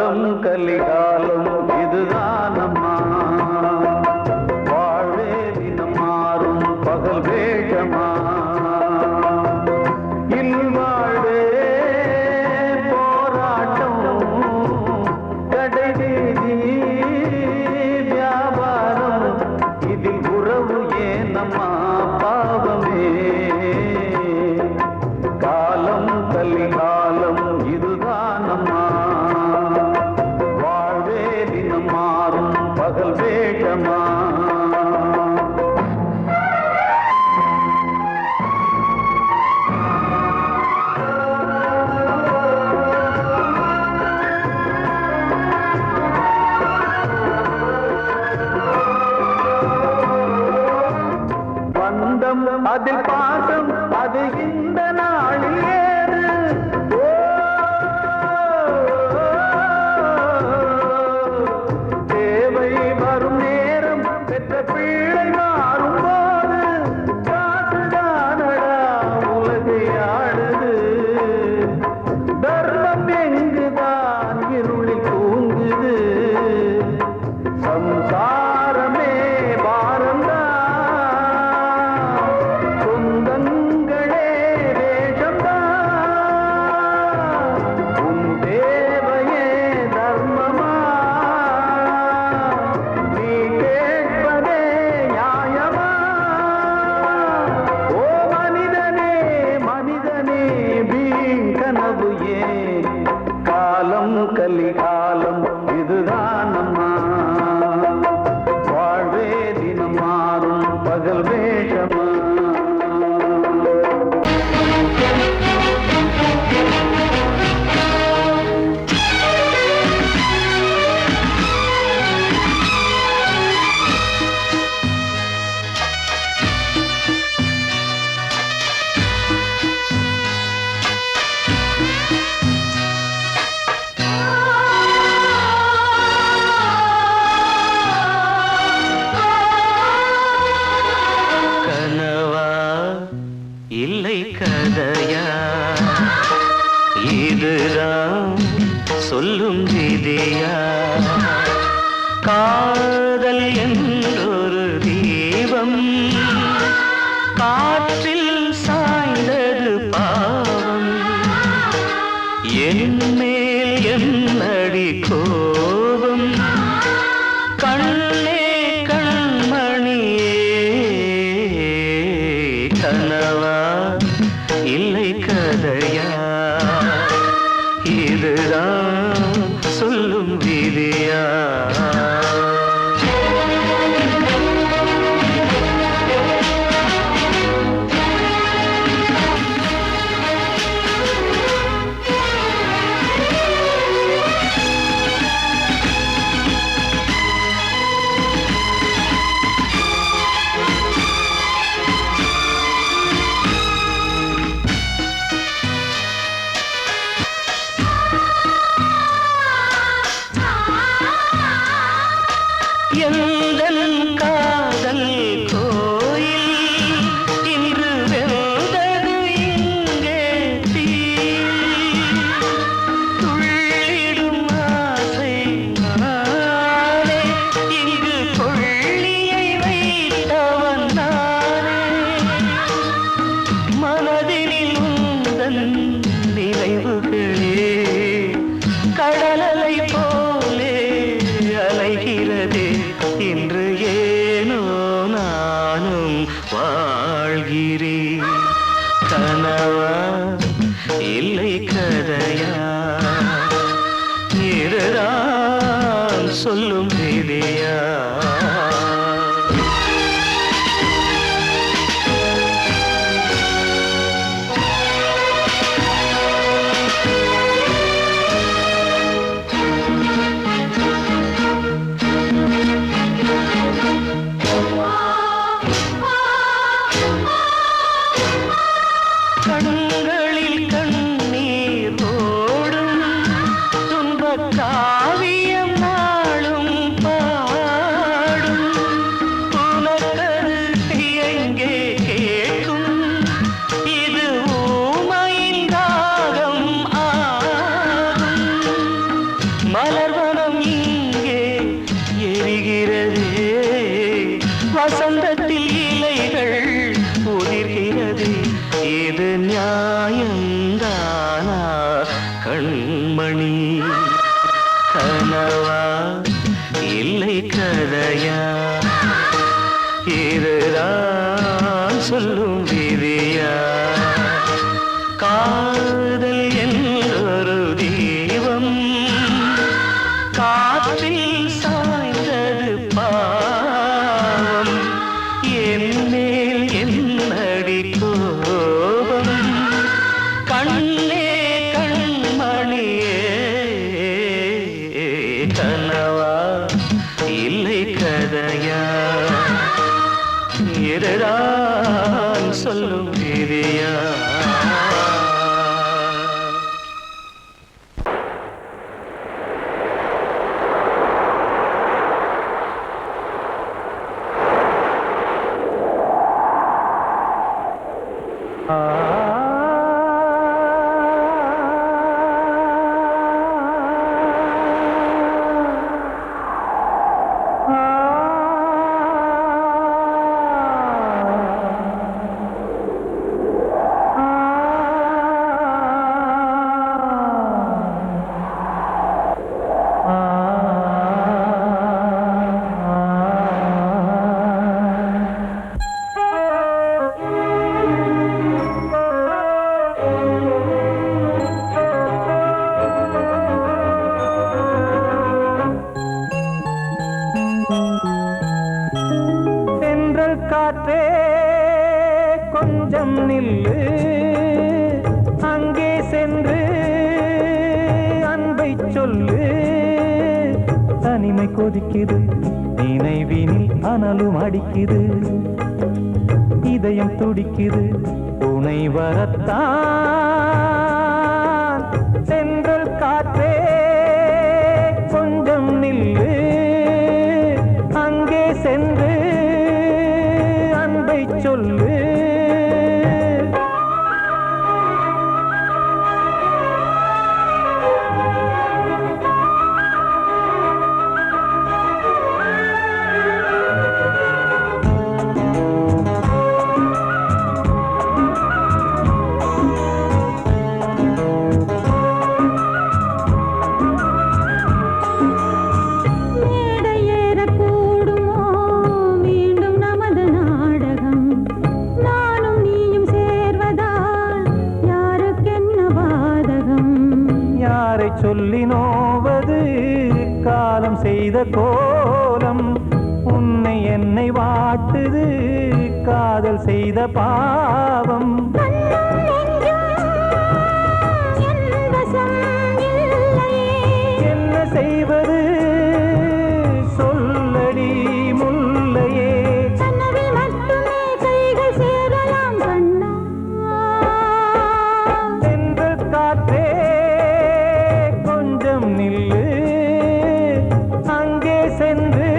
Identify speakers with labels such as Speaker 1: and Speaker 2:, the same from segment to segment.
Speaker 1: காலம் கலிகாலம் இதுதானம்மா, வாழ்வே தினம் மாறும் பகல் வேஷமா, இல்வாழ்வே போராட்டம் கடைவீதி வியாபாரம், இதில் உறவு ஏனம்மா பாவமே, காலம் கலிகாலம் இதுதானம்மா, வாழ்வே தினம் மாறும் பகல் வேஷமா. பந்தம் அதில் பாசம் அது இந்த நாளில் ஏது, தேவை வரும் நேரம் பெற்ற பிள்ளை மாறும் போது, காசுதானடா உலகை ஆடுது, தர்மம் எங்குதான் இருளில் தூங்குது, சம்சாரமே பாரந்தா, சொந்தங்களே வேஷம்தா, உன் தேவையே தர்மமா, நீ கேட்பதே நியாயமா, ஓ மனிதனே மனிதனே வீண் கனவு ஏன், காலம் கலிகாலம் இதுதானம்மா, வாழ்வே தினம் மாறும் பகல் வேஷமா.
Speaker 2: கனவா இல்லை கதையா, இதுதான் சொல்லும் விதியா, காதல் என்றொரு தீபம் காற்றில் சாய்ந்தது பாவம், என் மேல் என்னடி கோபம், கண்ணே கண்மணியே, கனவா இல்லை கதையா, இதுதான் சொல்லும் விதியா. எந்தன் காதல் கோயில் இன்று வெந்தது இங்கே தீ, துள்ளிடும் ஆசை நானே, இங்கு கொள்ளியை வைத்தவன் நானே, மனதினில் உந்தன் நினைவுகளே கடலலை போலே அலைகிறதே, இன்று ஏனோ நானும் வாழ்கிறேன், கனவா இல்லை கதையா, இதுதான் சொல்லும் விதியா. கண்களில் கண்ணீர் ஓடும் துன்பக் காவியம் நாளும் பாடும், உனக்கது எங்கே கேட்கும், இது ஊமையின் தாகம் ஆகும், மலர்வனம் இங்கே எரிகிறதே, வசந்தத்தில் இலைகள் உதிர்கிறது. இது நியாயந்தானா கண்மணி? கனவா இல்லை கதையா? இதுதான் சொல்லும் விதியா? காதல் என்றொரு தீபம் காற்றில் சாய்ந்தது பாவம். என் மேல் என்னடி கோபம்? கண்ணே கண்மணியே, கனவா இல்லை கதையா? இதுதான் சொல்லும் விதியா?
Speaker 1: காற்றே கொஞ்சம் நில்லு, அங்கே சென்று அன்பை சொல்லு. தனிமை கொதிக்குது, நினைவினில் அனலும் அடிக்குது, இதயம் துடிக்குது துணை வரத்தான். சென்றல் காற்றே கொஞ்சம் நில்லு, அங்கே சென்று அன்பை சொல்லு. சொல்லி நோவது காலம் செய்த கோலம், உன்னை என்னை வாட்டுது காதல் செய்த பாவம். என்ன செய்வது சொல்லடி முல்லையே? சென்றல் காற்றே நில்லு, அங்கே சென்று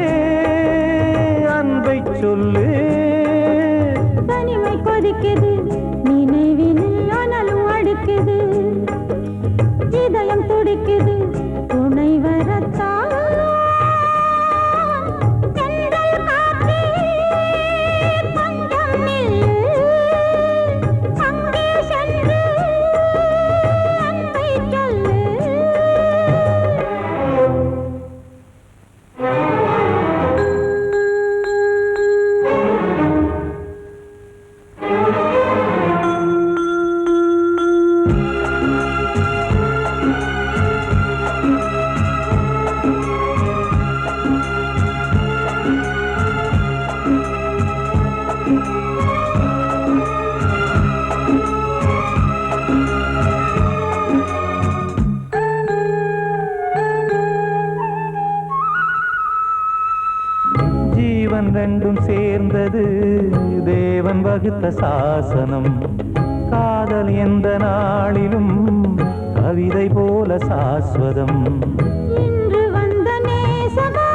Speaker 1: அன்பை சொல்லு.
Speaker 3: தனிமை கொதிக்குது, நினைவினில் அனலும் அடிக்குது, இதயம் துடிக்குது துணை வரத்தான். ஜீவன் ரெண்டும் சேர்ந்தது தேவன் வகுத்த சாசனம். காதல் எந்த நாளிலும் கவிதை போல சாஸ்வதம். இன்று வந்த நேசமோ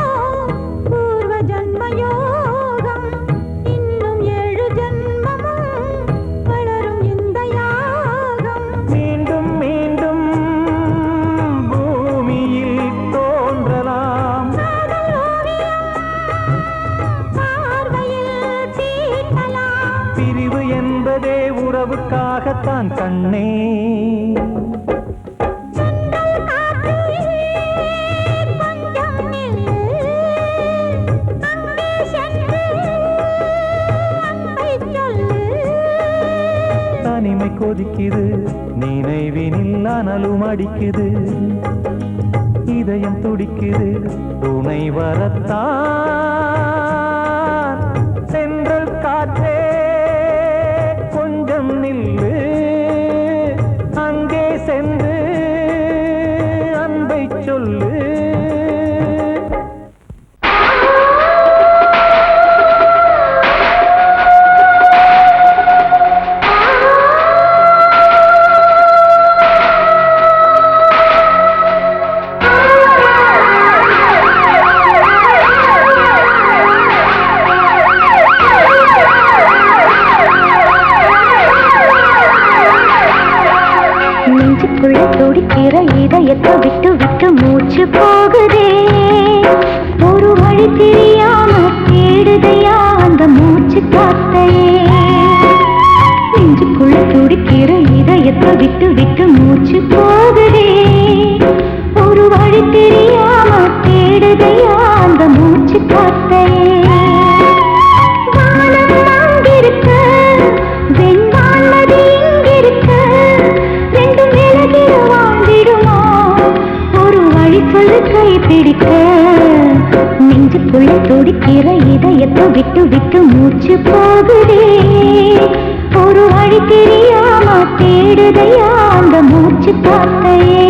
Speaker 3: பூர்வ ஜன்மயோகம், இன்னும் 7 ஜன்மமும் வளரும் இந்த யாகம்.
Speaker 1: மீண்டும் மீண்டும் பூமியில்
Speaker 3: பார்க்கத்தான் கண்ணே. தனிமை கொதிக்குது நினைவினில் அனலும் அடிக்குது, இதயம் துடிக்குது துணை வரத்தான். சென்றல் காற்றே கொஞ்சம் நில்லு, அங்கே சென்று அன்பை சொல்லு.
Speaker 4: துடிக்கிற இதயத்தை விட்டு விட்டு மூச்சு போகுதே, ஒரு வழி தெரியாம தேடுதையா அந்த மூச்சு காத்தையே. நெஞ்சுக்குள்ள துடிக்கிற இதயத்தை விட்டு விட்டு மூச்சு போகுதே, ஒரு வழி தெரியாம தேடுதையா அந்த மூச்சு காத்தையே. வானம் அங்கிருக்க வெண்வானது இங்கிருக்க, ரெண்டும் விலகிட வாழ்ந்திடுமா ஒரு வழி சொல்லு கை பிடிக்க. நெஞ்சுக்குள்ள துடிக்கிற இதயத்தை விட்டு விட்டு மூச்சு போகுதே, ஒரு வழி தெரியாம தேடுதையா அந்த மூச்சு காத்தையே.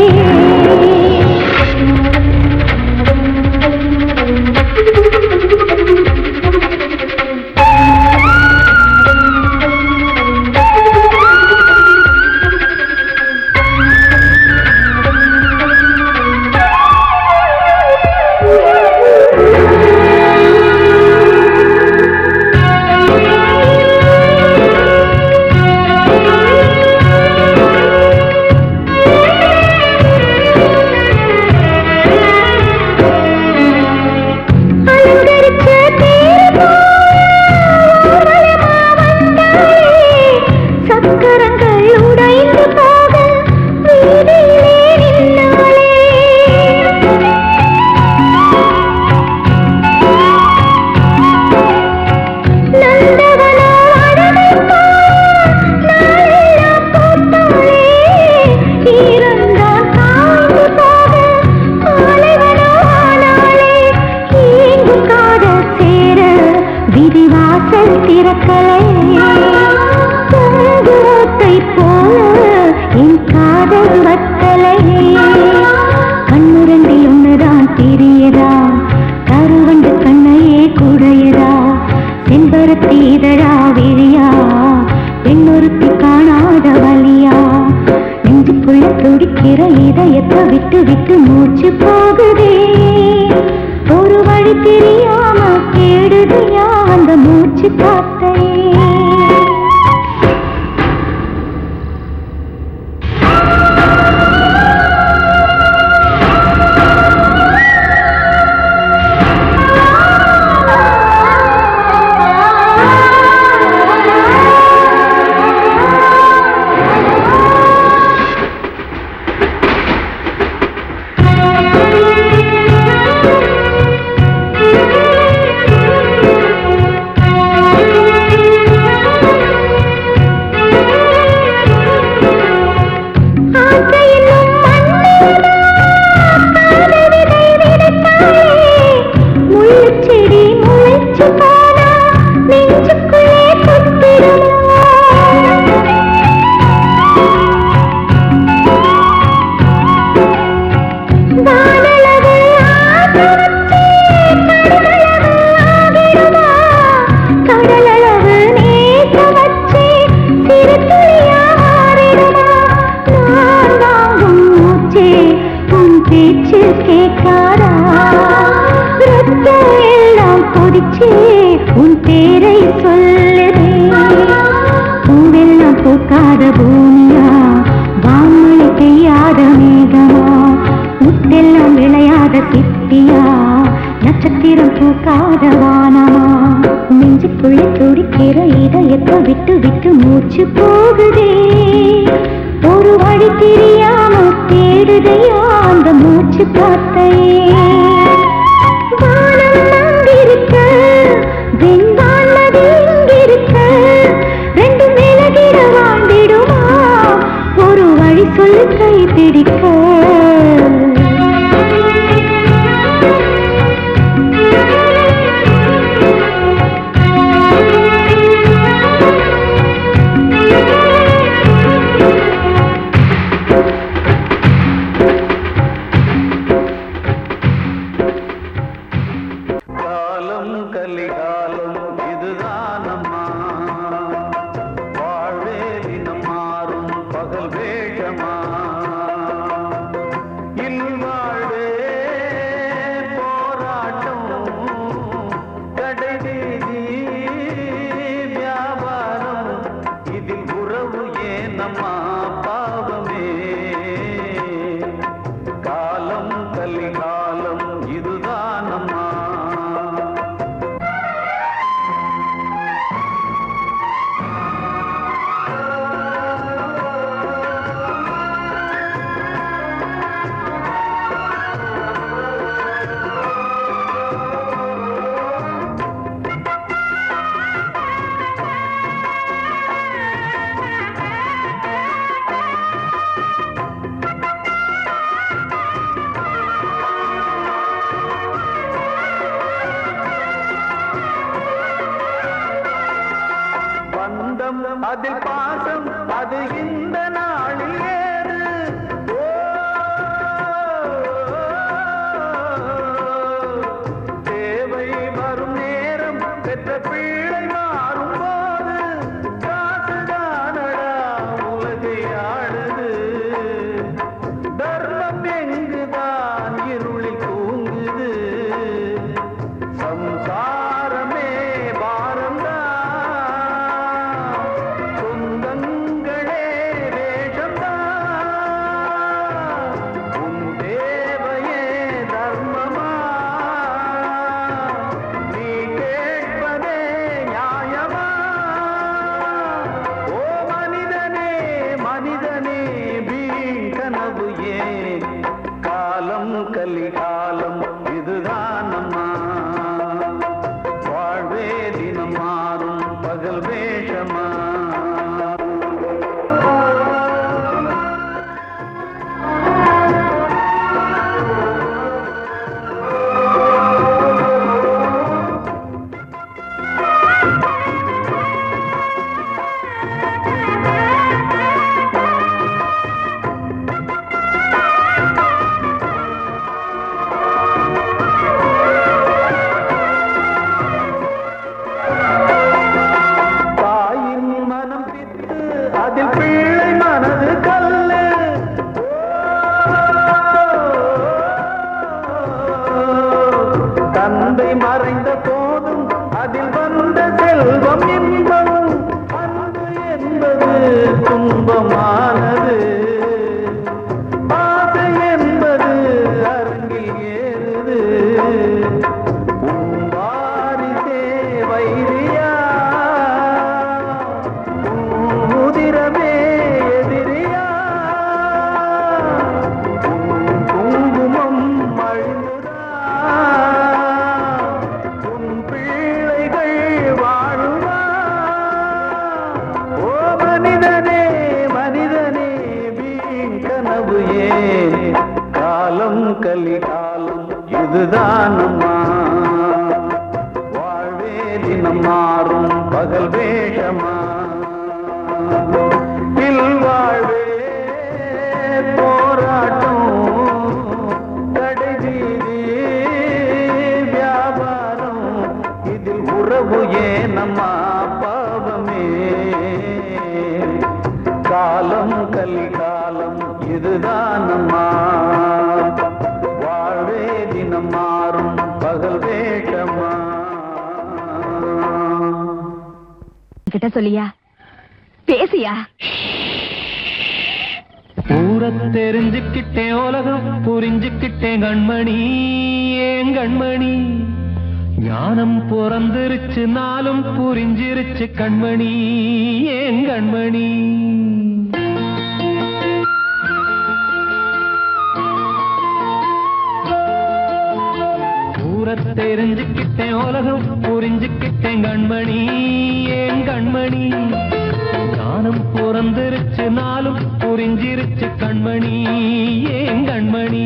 Speaker 4: இதயத்தை விட்டு விட்டு மூச்சு போகுதே, ஒரு வழி தெரியாம தேடுதையா அந்த மூச்சு காத்தையே. உன் பேரை சொல்லுதே, பூவெல்லாம் பூக்காத பூமியா, வான்மழை பெய்யாத மேகமா, முத்தெல்லாம் விளையாத சிப்பியா, நட்சத்திரம் பூக்காத வானமா நெஞ்சுக்குள்ள துடிக்கிற இதயத்தை விட்டு விட்டு மூச்சு போகுதே ஒரு வழி தெரியாம தேடுதையா அந்த மூச்சு காத்தையே வானம் அங்கிருக்க வெண்தான் நதி இங்கிருக்க ரெண்டு மேலகிட வாழ்ந்திடுமா ஒரு வழி சொல்லு கை பிடிக்க
Speaker 1: அதில் பாசம் அது இந்த நாளில் ஏது தேவை வரும் நேரம் பெற்ற பிள்ளை மாறும் போது காசுதானடா உலகை ஆடுது தர்மம் எங்குதான் இருளில் தூங்குது சம்சாரமே பாரம்தான் கலிகாலம் இதுதானம்மா வாழ்வே தினம் மாறும் பகல் வேஷமா தந்தை மறைந்த போதும் அதில் வந்த செல்வம் இன்பம் அன்பு என்பது துன்பமானது ஆசை என்பது அரங்கில் ஏறுது வாரிசே வைரியா உதிரமே எதிரியா குங்குமம் அழிந்துதா காலம் கலிகாலம் இதுதானம்மா வாழ்வே தினம் மாறும் பகல் வேஷமா இல்வாழ்வே போராட்டம் கடைவீதி வியாபாரம் இதில் உறவு ஏனம்மா பாவமே காலம் கலிகாலம் இதுதானம்மா வாழ்வே தினம் மாறும் பகல் வேஷமா
Speaker 4: கிட்ட சொல்லியா பேசியா
Speaker 3: ஊர தெரிஞ்சுக்கிட்டேன் உலகம் புரிஞ்சுக்கிட்டேன் கண்மணி ஏன் கண்மணி ஞானம் பிறந்திருச்சு நாளும் புரிஞ்சிருச்சு கண்மணி ஏன் கண்மணி தெரிஞ்சுக்கிட்டேன் உலகம் புரிஞ்சுக்கிட்டேன் கண்மணி ஏன் கண்மணி ஞானம் பிறந்திருச்சு நாளும் புரிஞ்சிருச்சு கண்மணி ஏன் கண்மணி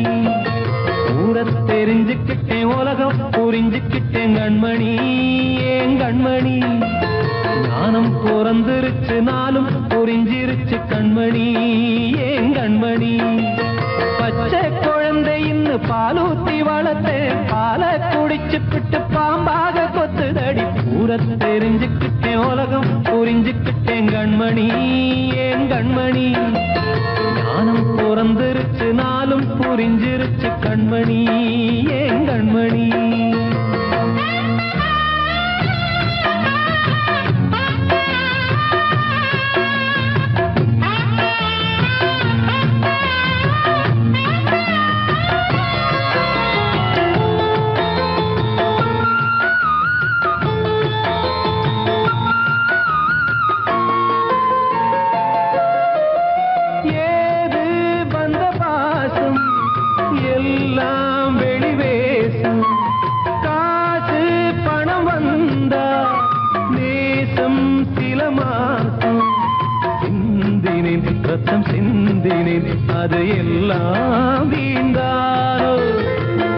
Speaker 3: தெரிஞ்சுக்கிட்டேன் உலகம் புரிஞ்சுக்கிட்டேன் கண்மணி ஏன் கண்மணி ஞானம் பிறந்திருச்சு நாளும் புரிஞ்சிருச்சு கண்மணி ஏன் கண்மணி பச்சை குழந்தைன்னு பாலூத்தி வளர்த்தேன் பாலை குடிச்சு பிட்டு பாம்பாக கொத்துதடி தெரிஞ்சுக்கிட்டேன் உலகம் புரிஞ்சுக்கிட்டேன் கண்மணி ஏன் கண்மணி ஞானம் பிறந்திருச்சு நாளும் புரிஞ்சிருச்சு கண்மணி ஏன் கண்மணி ரத்தம் சிந்தினேன் அது எல்லாம் வீண்டாரோ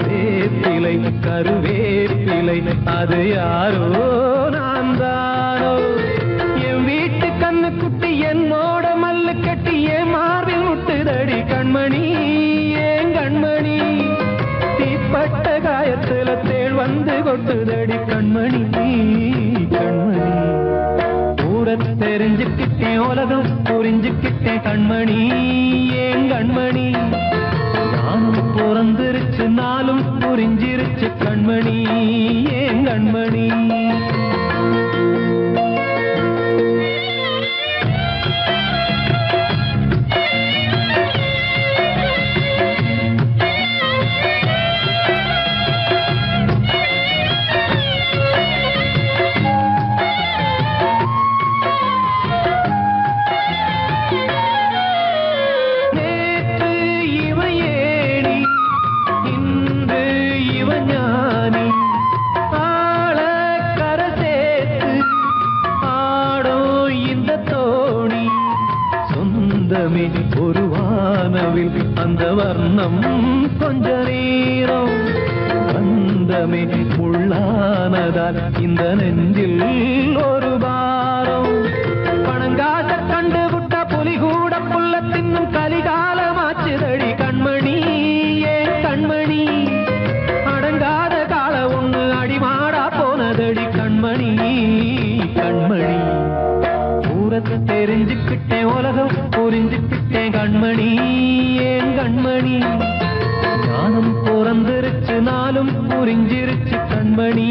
Speaker 3: வேப்பிலை கருவேப்பிலை அது யாரோ நான் தானோ என் வீட்டு கண்ணு குட்டி என்னோட மல்லு கட்டி என் மார்பில் முட்டுதடி கண்மணி ஏன் கண்மணி தீப்பட்ட காயத்துல தேள் வந்து கொட்டுதடி கண்மணி கண்மணி தெரிஞ்சுக்கிட்டேன் உலகம் புரிஞ்சுக்கிட்டேன் கண்மணி ஏன் கண்மணி ஞானம் பிறந்திருச்சு நாளும் புரிஞ்சிருச்சு கண்மணி ஏன் கண்மணி ஒரு வானவில் அந்த வர்ணம் கொஞ்ச நேரம் வந்தமே உள்ளானதால் இந்த நெஞ்சில் ஒரு பாரம் பணங்காச கண்டு விட்ட புலி கூட புல்ல தின்னும் கலிகாலமாச்சுதடி கண்மணி ஏன் கண்மணி அடங்காத கால ஒண்ணு அடிமாடா போனதடி கண்மணி கண்மணி தெரிஞ்சுக்கிட்டேன் உலகம் புரிஞ்சுக்கிட்டேன் கண்மணி ஏன் கண்மணி ஞானம் பிறந்திருச்சு நாளும் புரிஞ்சிருச்சு கண்மணி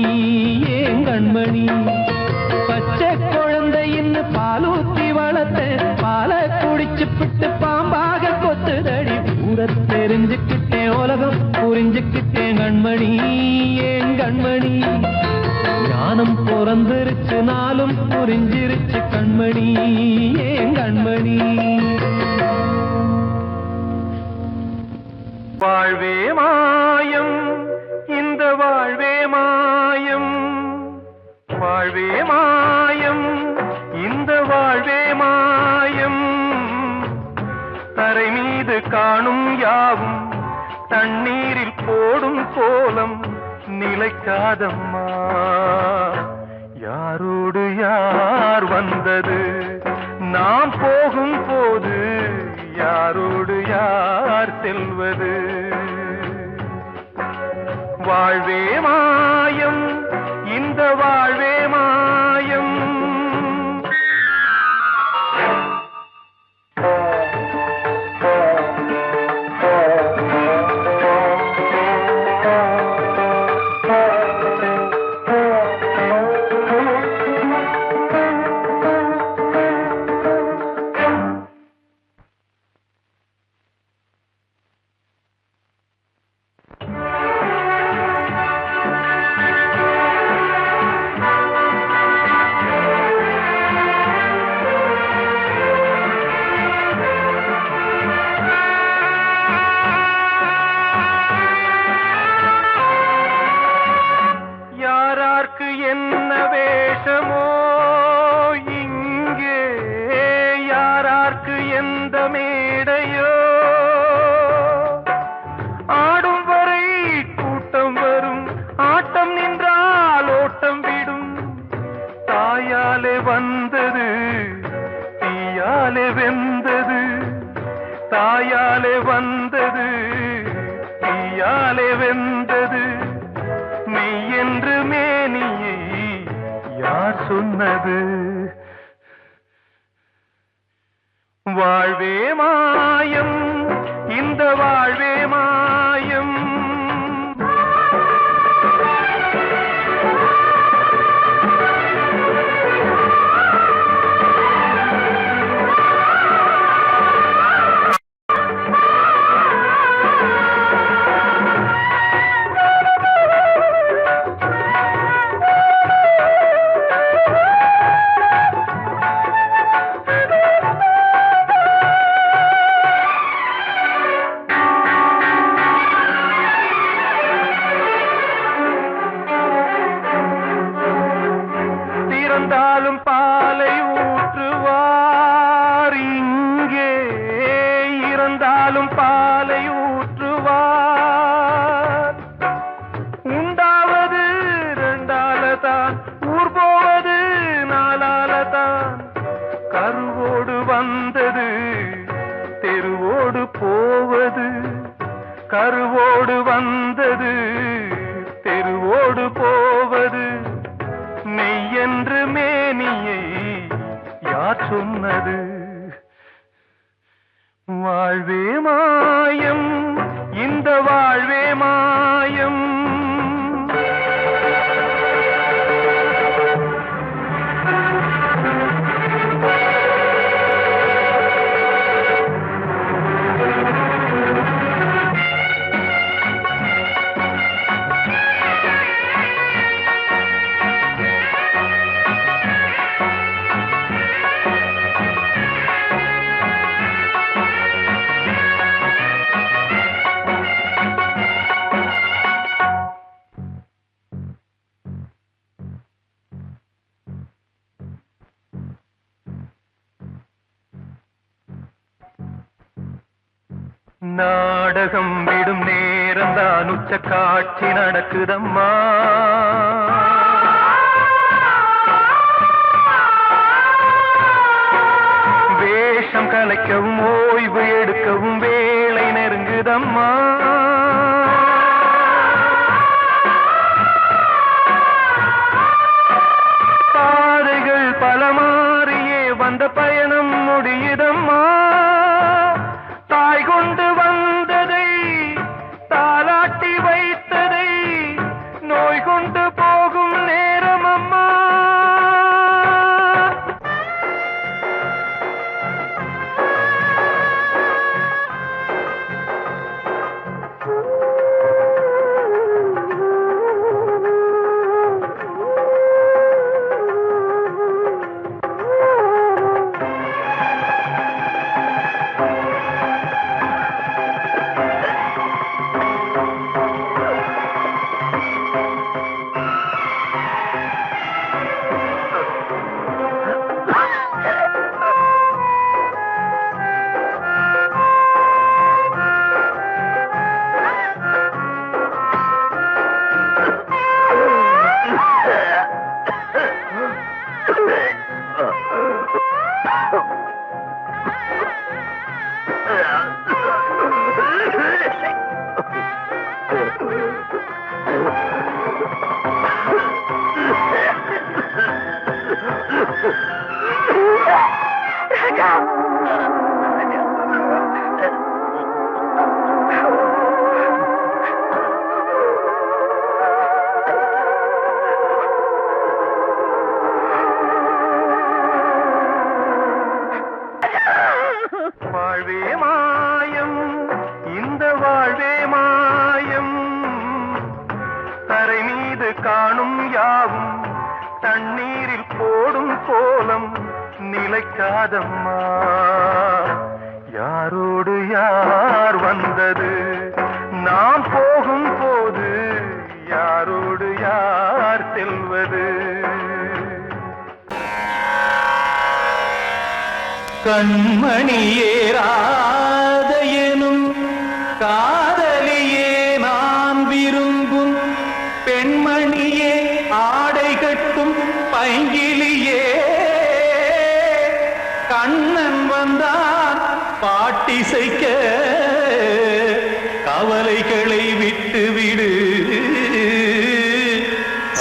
Speaker 3: ஏன் கண்மணி பச்சை குழந்தைன்னு பாலூத்தி வளர்த்தேன் பாலை குடிச்சு பிட்டு பாம்பாக கொத்துதடி தெரிஞ்சுக்கிட்டேன் உலகம் புரிஞ்சுக்கிட்டேன் கண்மணி ஏன் கண்மணி ஞானம் பிறந்திருச்சு நாளும் புரிஞ்சிருச்சு கண்மணி ஏன் கண்மணி
Speaker 1: வாழ்வே மாயம் இந்த வாழ்வே மாயம் வாழ்வே மாயம் இந்த வாழ்வே மாயம் தரை மீது காணும் யாவும் தண்ணீரில் போடும் கோலம் நிலைக்காதம்மா யாரோடு யார் வந்தது நாம் போகும் போது யாரோடு யார் செல்வது வாழ்வே மாயம் இந்த வாழ்வே மாயம் யாரார்க்கு என்ன வேஷமோ இங்கே, யாரார்க்கு எந்த மேடையோ, ஆடும் வரை கூட்டம் வரும், ஆட்டம் நின்றால் ஓட்டம் விடும். தாயாலே வந்தது தீயாலே வெந்தது, தாயாலே வந்தது தீயாலே வெந்தது. மெய் என்று மேனியை யார் சொன்னது? வாழ்வே மாயம், இந்த வாழ்வே மாயம். இறந்தாலும் பாலை ஊற்றுவார் இங்கே, இறந்தாலும் பாலை ஊற்றுவார். உண்டாவது ரெண்டாலதான், ஊர் போவது நாலாலதான். கருவோடு வந்தது தெருவோடு போவது, கருவோடு வந்தது தெருவோடு போவது. மெய் என்று மேனியை யார் சொன்னது? வாழ்வே மாயம், இந்த வாழ்வே மாயம். நாடகம் விடும் நேரம் தான், உச்ச காட்சி நடக்குதம்மா. வேஷம் கலைக்கவும் ஓய்வு எடுக்கவும் வேளை நெருங்குதம்மா. பாதைகள் பல மாறியே வந்த பயணம் முடியுதம்மா. தாய் கொண்டு வந்ததை தாலாட்டி வைத்ததை நோய் கொண்டு போகும் நேரம் அம்மா. வாழ்வே மாயம், இந்த வாழ்வே மாயம். தரை மீது காணும் யாவும் தண்ணீரில் போடும் கோலம் நிலைக்காதம்மா. யாரோடு யார் வந்தது, நாம் போகும் போது யாரோடு யார் செல்வது? கண்மணியேராத எனும் காதலியே நான் விரும்பும் பெண்மணியே ஆடை கட்டும் பைங்கிலியே கண்ணன் வந்தான் பாட்டிசைக்க கவலைகளை விட்டு விடு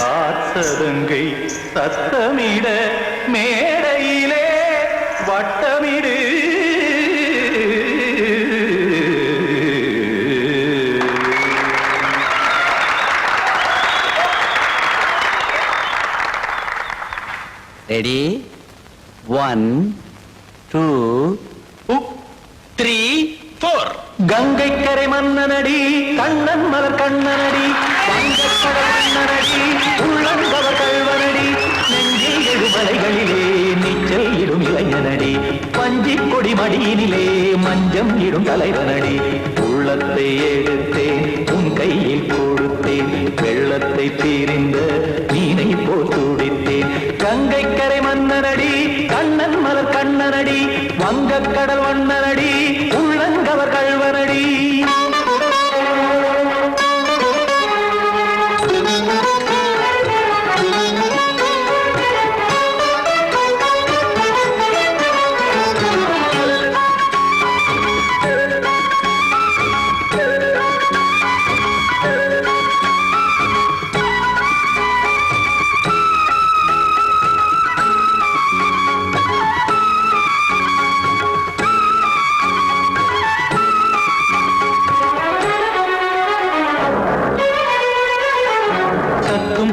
Speaker 1: காத்ததங்கை சத்தமிட மேடையிலே வட்டமிடு
Speaker 5: ரெடி 1 2 3 4
Speaker 1: கங்கை கரை மன்னனடி கண்ணன் மலர் கண்ணனடி வங்கக்கடல் மன்னனடி உள்ளங்கவர் கல்வனடி நெஞ்சில் எழுமலைகளிலே நீச்சல் இடும் இளைஞனடி பஞ்சி கொடி மடியினிலே மஞ்சம் இடும் தலைவனடி உள்ளத்தை எடுத்தேன் உன் கையில் கொடுத்தேன் வெள்ளத்தை தீரிந்த மீனை போல் துடித்தேன் கங்கை கரை மன்னனடி கண்ணன் மலர் கண்ணனடி வங்கக்கடல் வண்ணனடி உள்ளங்கவர் கல்வனடி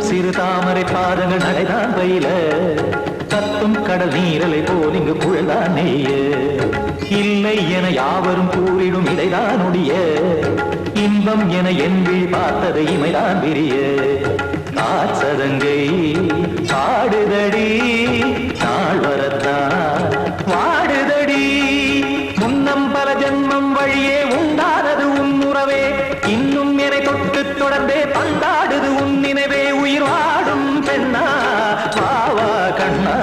Speaker 1: சிறு தாமரை பாதங்கள் நடைதான் பயில கத்தும் கடல் நீரலை போல் இங்கு புழல்தான் நெய்ய இல்லை என யாவரும் கூறிடும் இதைதான் ஒடிய இன்பம் என என் விழி பார்த்தது இமைதான் விரிய காச்சதங்கை பாடுதடி நாள் வரத்தான் வாடுதடி முன்னம் பல ஜென்மம் வழியே உண்டானது உன் உறவே இன்னும் என்னை தொட்டு தொடர்ந்தே பந்தாடுது உன் நினைவே உயிர் வாடும் பெண்ணா வாவா கண்ணா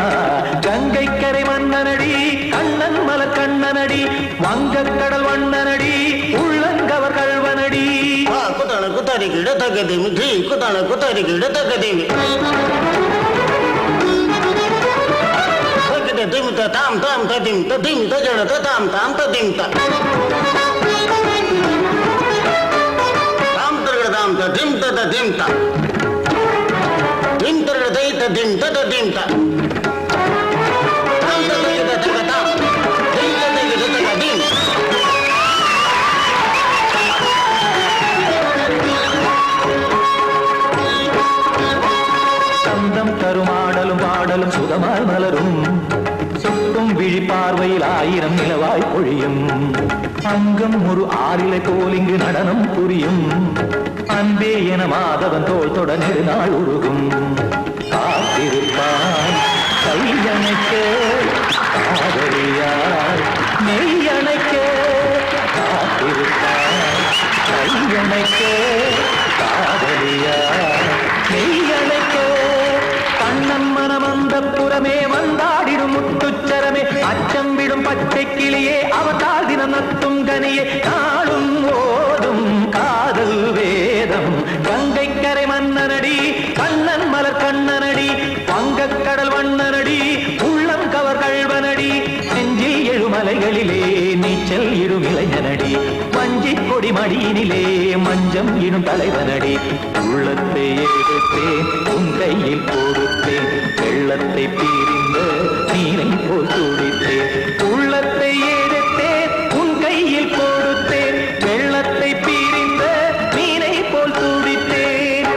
Speaker 1: கங்கை கரை மன்னனடி கண்ணன் மலர் கண்ணனடி வங்கக்கடல் வண்ணனடி உள்ளங்கவர் கல்வனடி
Speaker 5: குத்தான குத்தாரி கிட தகதேமி ட்ரீ குத்தான குத்தாரி கிட தகதேமி ததிம் தாம் தாம் ததிம் ததிம் தஜட தாம் தாம் ததிம் தாம் தாம் ததிம் ததிம் தாம் திம் தரதை ததிம் ததிம் தாம் தாம் ததிம் ததிம் தாம் திம் ததிம் ததிம்
Speaker 1: சந்தம் தருமாடலும் பாடலும் சுகமாய் மலரும் சுட்டும் விழி பார்வையில் ஆயிரம் நிலவாய் பொழியும் அங்கம் ஒரு ஆறிலை போல் இங்கு நடனம் புரியும் அன்பே என மாதவன் தோல் தொட நெடுநாள் உருகும் காத்திருப்பான் கையணைக்க காதலியார் மெய்யணைக்க காத்திருப்பான் கையணைக்க காதலியார் மெய்யணைக்க கண்ணன் மனமந்த புறமே வந்தாடிடும் முத்துச்சரமே அச்சம் விடும் பச்சை கிளியே அவதால் தினம் நத்தும் கனியே நாளும் ஓடும் காதல் வேதம் கங்கை கரை மன்னனடி கண்ணன் மலர் கண்ணனடி வங்கக்கடல் வண்ணனடி உள்ளம் கவர் கல்வனடி நெஞ்சில் எழுமலைகளிலே நீச்சல் இடும் இளைஞனடி வஞ்சி கொடி மடியினிலே மஞ்சம் இடும் தலைவனடி உள்ளத்தை எடுத்தேன் உன் கையில் கொடுத்தேன் வெள்ளத்தை பீரிந்த நீரை போல் துடித்தேன் உள்ளத்தை எடுத்தேன் உன் கையில் கொடுத்தேன் வெள்ளத்தை பீரிந்த நீரை போல் துடித்தேன்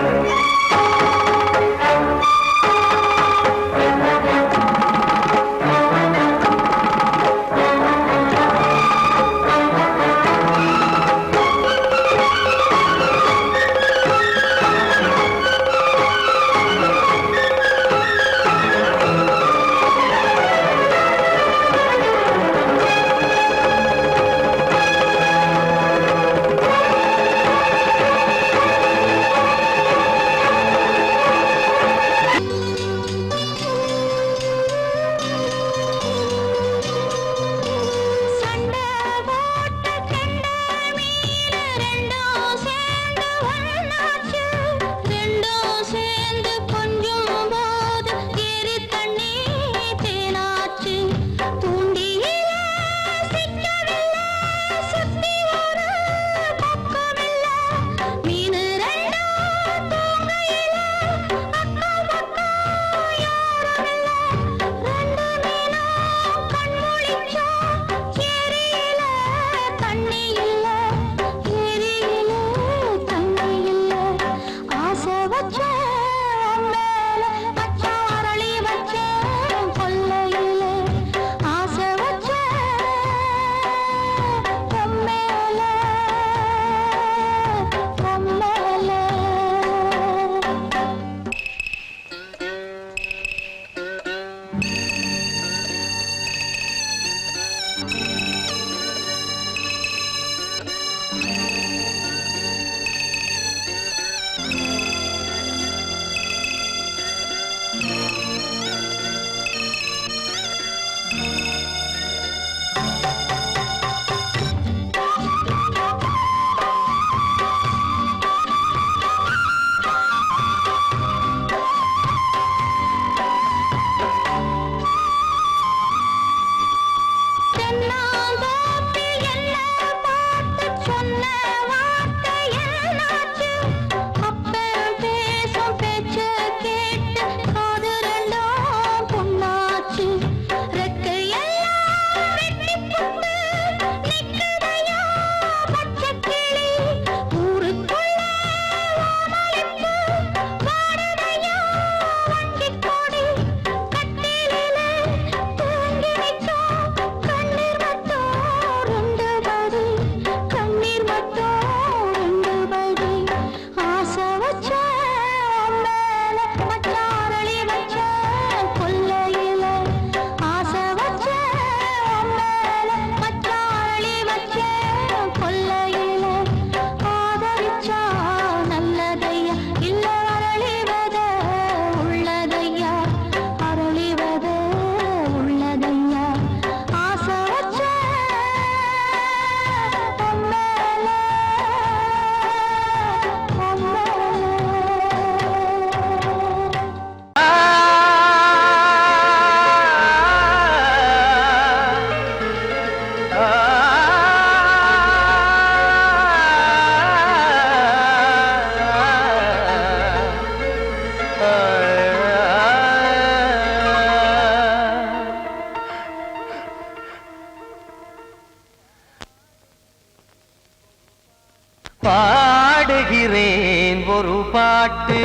Speaker 2: பாடுகிறேன் ஒரு பாட்டு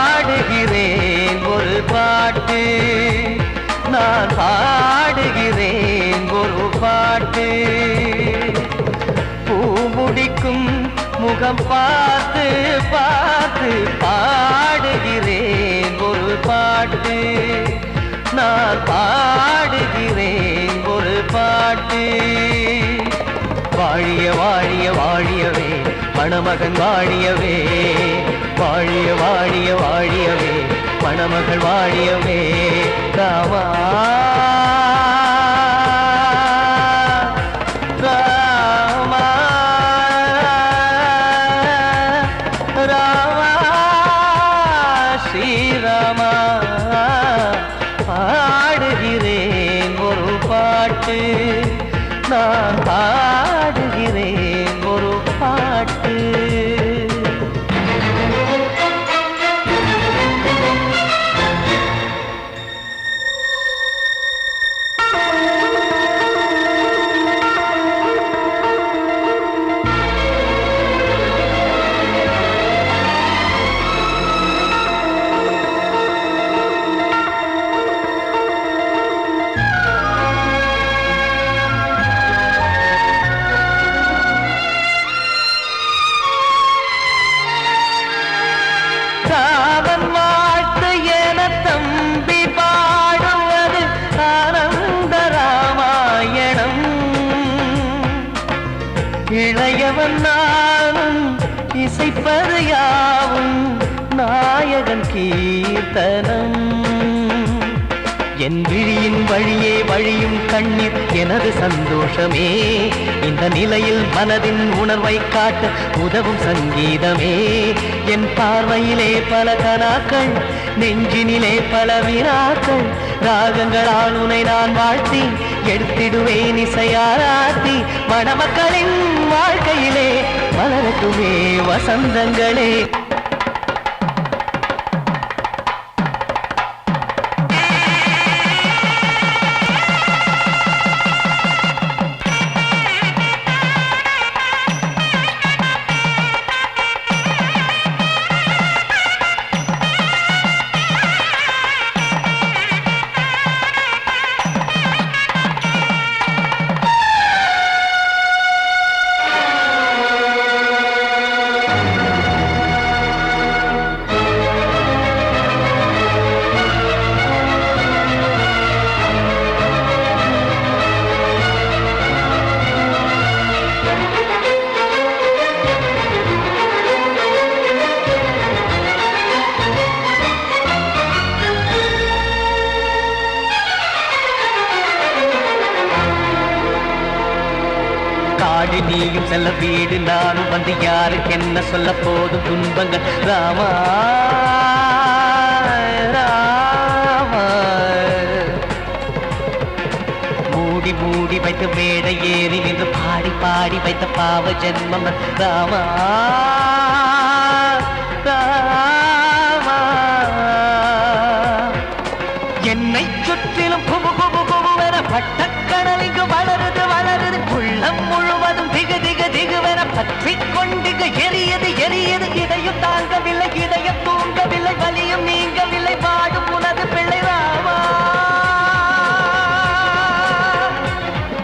Speaker 2: பாடுகிறேன் ஒரு பாட்டு நான் பாடுகிறேன் ஒரு பாட்டு பூமுடிக்கும் முகம் பார்த்து பார்த்து பாடுகிறேன் ஒரு பாட்டு நான் பாடுகிறேன் ஒரு பாட்டு வாழிய வாழிய வாழியவே மணமகன் வாழியவே வாழிய வாழிய வாழியவே மணமகள் வாழியவே ராமா ராமா ராமா ஸ்ரீராமா பாடுகிறேன் ஒரு பாட்டு நான் பாடுகிறேன் ஒரு பாட்டு இளையவன் நானும் இசைப்பது யாவும் நாயகன் கீர்த்தனம் என் விழியின் வழியே வழியும் கண்ணீர் எனது சந்தோஷமே இந்த நிலையில் மனதின் உணர்வை காட்ட உதவும் சங்கீதமே என் பார்வையிலே பல கனாக்கள் நெஞ்சினிலே பல வினாக்கள் ராகங்களால் உனை நான் வாழ்த்தி எடுத்திடுவேன் இசையாராத்தி மணமக்களின் வாழ்க்கையிலே மலரட்டுமே வசந்தங்களே வாடி நீயும் செல்ல வீடு நானும் வந்து யாருக்கு என்ன சொல்ல போதும் துன்பங்கள் ராமா ராமா மூடி மூடி வைத்து மேடை ஏறி நின்று பாடி பாடி வைத்த பாவ ஜென்மம் ராமா ராமா என்னை சுற்றிலும் குபு குபு குபுவென பட்டக்கடல் இங்கு வளருது வளருது உள்ளம் முழுவதும் திகு திகு திகுவென பற்றி கொண்டிகு எரியது எரியது இதையும் தாங்கவில்லை இதையும் தூங்கவில்லை வலியும் நீங்கவில்லை பாடும் உனது பிள்ளை ராமா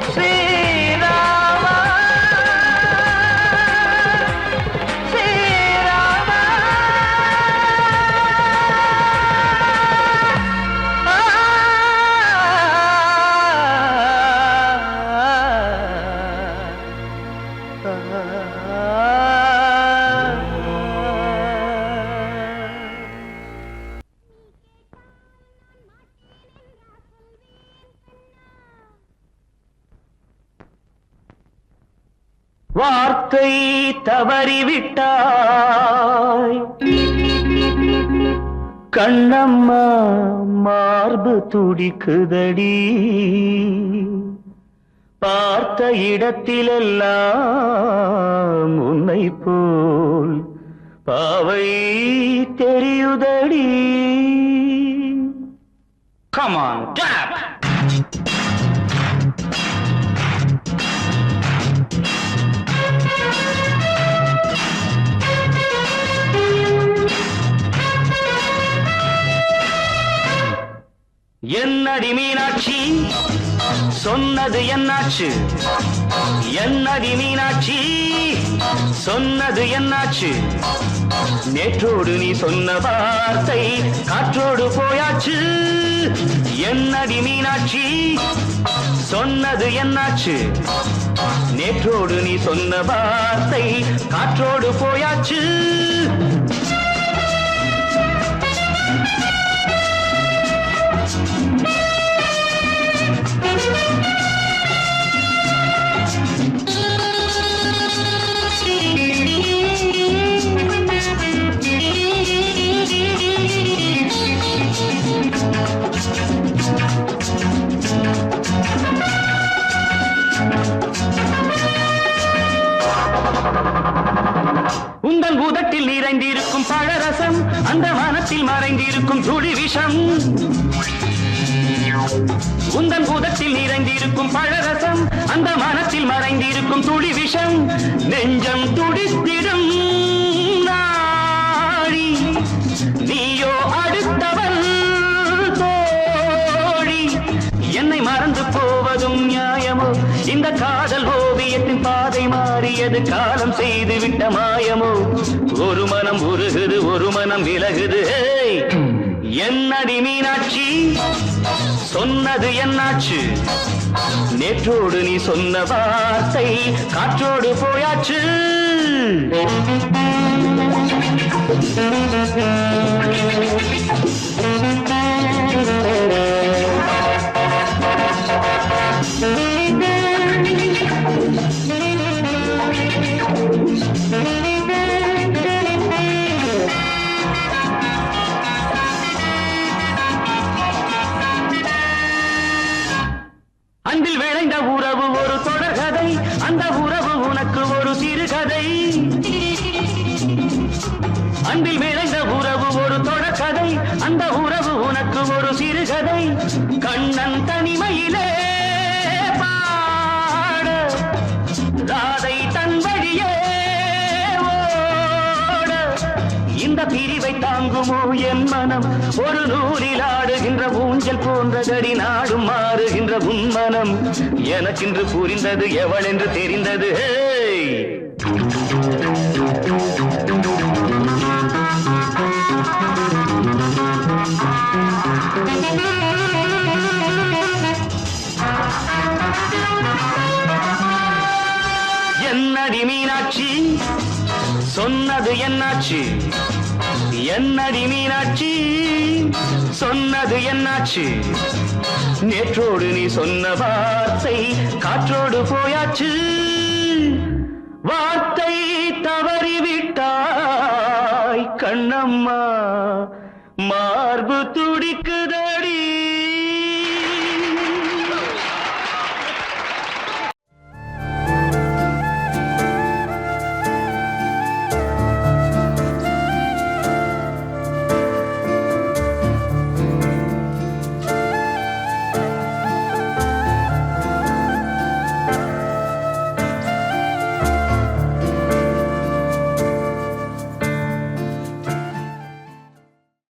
Speaker 2: ஸ்ரீராமா ஸ்ரீராமா
Speaker 1: வார்த்தை தவறிவிட்டாய் கண்ணம்மா மார்பு துடிக்குதடி பார்த்த இடத்திலெல்லாம் உன்னை போல் பாவை தெரியுதடி. Come on, tap! என்னடி மீனாட்சி சொன்னது என்னாச்சு என்னடி மீனாட்சி சொன்னது என்னாச்சு நேற்றோடு நீ சொன்ன வார்த்தை காற்றோடு போயாச்சு என்னடி மீனாட்சி சொன்னது என்னாச்சு நேற்றோடு நீ சொன்ன வார்த்தை காற்றோடு போயாச்சு உந்தன் பூதத்தில் நிறைந்திருக்கும் பழரசம் அந்த மனத்தில் மறைந்திருக்கும் துளி விஷம் உந்தன் பூதத்தில் நிறைந்திருக்கும் பழரசம் அந்த மனத்தில் மறைந்திருக்கும் துளி விஷம் நெஞ்சம் துடித்திடும் நாடி நீயோ அடுத்தவன் தோழி என்னை மறந்து போவதும் நியாயமோ இந்த காதல் ஓவியத்தின் பாதை மாறியது காலம் செய்து விட்ட மாயமோ ஒரு மனம் உருகுது ஒரு மனம் விலகுது என்னடி மீனாட்சி சொன்னது என்னாச்சு நேற்றோடு நீ சொன்ன வார்த்தை காற்றோடு போயாச்சு அன்பில் விளைந்த உறவு ஒரு தொடர்கதை அந்த உறவு உனக்கு ஒரு சிறுகதை அன்பில் விளைந்த உறவு ஒரு தொடர்கதை அந்த உறவு உனக்கு ஒரு சிறுகதை கண்ணன் தனிமையிலே பாட ராதை தன் வழியே ஓட இந்த பிரிவை தாங்குமோ என் மனம் ஒரு நூலில் ஆடுகின்ற ஊஞ்சல் போன்றதடி நாடும் மாறுகின்ற உன்மனம் எனக்கென்று புரிந்தது எவள் என்று தெரிந்தது என்னடி மீனாட்சி சொன்னது என்னாச்சு என்னடி மீனாட்சி சொன்னது என்னாச்சு நேற்றோடு நீ சொன்ன வார்த்தை காற்றோடு போயாச்சு வார்த்தை தவறிவிட்டாய் கண்ணம்மா மார்பு துடிக்குதே